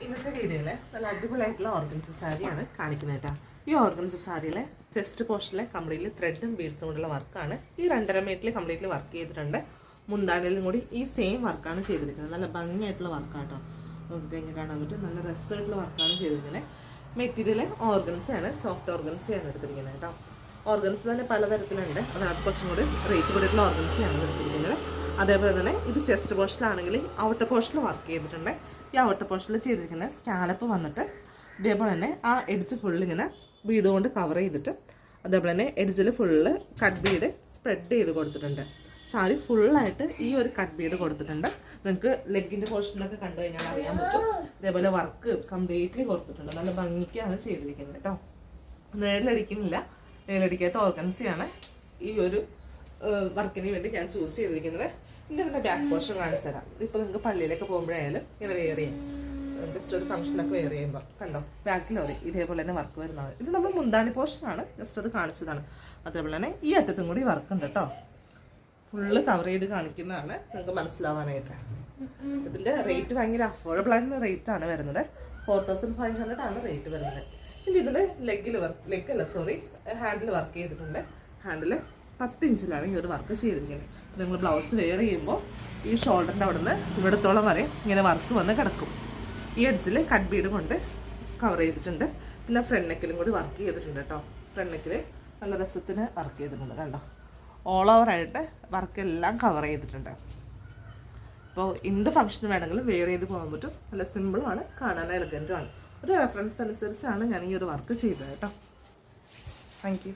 ഇന്നത്തെ വീഡിയോയിൽ നല്ല അടിപൊളിയായിട്ടുള്ള ഓർഗൻസ സാരിയാണ് കാണിക്കുന്നത് കേട്ടോ. ഈ ഓർഗൻസ സാരിയിലെ ചെസ്റ്റ് പോർഷനിലെ കംപ്ലീറ്റ്ലി ത്രെഡും ബീഡ്സും കൊണ്ടുള്ള വർക്കാണ്. ഈ 2.5 മീറ്ററിൽ കംപ്ലീറ്റ്ലി വർക്ക് ചെയ്തിട്ടുണ്ട്. മുന്താണിയിലും കൂടി ഈ സെയിം വർക്കാണ് ചെയ്തിരിക്കുന്നത്. നല്ല ഭംഗിയായിട്ടുള്ള വർക്കാട്ടോ. നമുക്ക് കഴിഞ്ഞ് കാണാൻ പറ്റും. നല്ല രസമായിട്ടുള്ള വർക്കാണ് ചെയ്തിരിക്കുന്നത്. മെറ്റീരിയൽ ഓർഗൻസയാണ്, സോഫ്റ്റ് ഓർഗൻസയാണ് എടുത്തിരിക്കുന്നത് കേട്ടോ. ഓർഗൻസ് തന്നെ പലതരത്തിലുണ്ട്. അതിനകത്ത് കുറച്ചും കൂടി റേറ്റ് കൂടിയിട്ടുള്ള ഓർഗൻസയാണ് എടുത്തിരിക്കുന്നത്. അതേപോലെ തന്നെ ഇത് ചെസ്റ്റ് പോർഷനിലാണെങ്കിൽ ഔട്ടർ പോർഷനിൽ വർക്ക് ചെയ്തിട്ടുണ്ട്. ഈ ഔട്ടർ പോർഷനിൽ ചെയ്തിരിക്കുന്ന സ്കാലപ്പ് വന്നിട്ട് ഇതേപോലെ തന്നെ ആ എഡ്ജ് ഫുള്ളിങ്ങനെ ബീഡ് കൊണ്ട് കവർ ചെയ്തിട്ട് അതേപോലെ തന്നെ എഡ്ജിൽ ഫുള്ള് കട്ട് ബീഡ് സ്പ്രെഡ് ചെയ്ത് കൊടുത്തിട്ടുണ്ട്. സാരി ഫുള്ളായിട്ട് ഈ ഒരു കട്ട് ബീഡ് കൊടുത്തിട്ടുണ്ട്. നിങ്ങൾക്ക് ലെഗിൻ്റെ പോർഷനിലൊക്കെ കണ്ടു കഴിഞ്ഞാൽ അറിയാൻ പറ്റും. ഇതേപോലെ വർക്ക് കംപ്ലീറ്റ്ലി കൊടുത്തിട്ടുണ്ട്. നല്ല ഭംഗിക്കാണ് ചെയ്തിരിക്കുന്നത് കേട്ടോ. നേരിലടിക്കുന്നില്ല, നേരിലടിക്കാത്ത ഓർഗൻസിയാണ് ഈ ഒരു വർക്കിന് വേണ്ടി ഞാൻ ചൂസ് ചെയ്തിരിക്കുന്നത്. ഇതിൻ്റെ ബാക്ക് പോർഷൻ കാണിച്ചു തരാം. ഇപ്പോൾ നിങ്ങൾക്ക് പള്ളിയിലൊക്കെ പോകുമ്പോഴായാലും ഇങ്ങനെ വെയർ ചെയ്യും. ജസ്റ്റ് ഒരു ഫംഗ്ഷനൊക്കെ വെയർ ചെയ്യുമ്പോൾ കണ്ടോ, ബാക്കിൽ ഇതേപോലെ തന്നെ വർക്ക് വരുന്നതാണ്. ഇത് നമ്മൾ മുന്താണി പോർഷനാണ്, ജസ്റ്റ് അത് കാണിച്ചതാണ്. അതേപോലെ തന്നെ ഈ അറ്റത്തും കൂടി വർക്ക് ഉണ്ട് കേട്ടോ. ഫുള്ള് കവർ ചെയ്ത് കാണിക്കുന്നതാണ് നിങ്ങൾക്ക് മനസ്സിലാവാനായിട്ട്. ഇതിൻ്റെ റേറ്റ് ഭയങ്കര അഫോർഡബിൾ ആയിട്ടുള്ള റേറ്റ് ആണ് വരുന്നത്. 4500 ആണ് റേറ്റ് വരുന്നത്. ഇനി ഇതിൽ ഹാൻഡിൽ വർക്ക് ചെയ്തിട്ടുണ്ട്. ഹാൻഡിൽ 10 ഇഞ്ചിലാണ് ഈ ഒരു വർക്ക് ചെയ്തിരിക്കുന്നത്. നിങ്ങൾ ബ്ലൗസ് വെയർ ചെയ്യുമ്പോൾ ഈ ഷോൾഡറിൻ്റെ അവിടെ നിന്ന് ഇവിടത്തോളം വരെ ഇങ്ങനെ വർക്ക് വന്ന് കിടക്കും. ഈ എഡ്ജിൽ കട്ട് ബീഡ് കൊണ്ട് കവർ ചെയ്തിട്ടുണ്ട്. പിന്നെ ഫ്രണ്ട് നെക്കിലും കൂടി വർക്ക് ചെയ്തിട്ടുണ്ട് കേട്ടോ. ഫ്രണ്ട് നെക്കിൽ നല്ല രസത്തിന് വർക്ക് ചെയ്തിട്ടുണ്ട് കണ്ടോ. ഓൾ ഓവറായിട്ട് വർക്കെല്ലാം കവർ ചെയ്തിട്ടുണ്ട്. ഇപ്പോൾ എന്ത് ഫംഗ്ഷന് വേണമെങ്കിലും വെയർ ചെയ്ത് പോകാൻ പറ്റും. നല്ല സിമ്പിളുമാണ്, കാണാൻ എലഗൻറ്റുമാണ്. ഒരു റെഫറൻസ് അനുസരിച്ചാണ് ഞാൻ ഈ ഒരു വർക്ക് ചെയ്തത് കേട്ടോ. Thank you.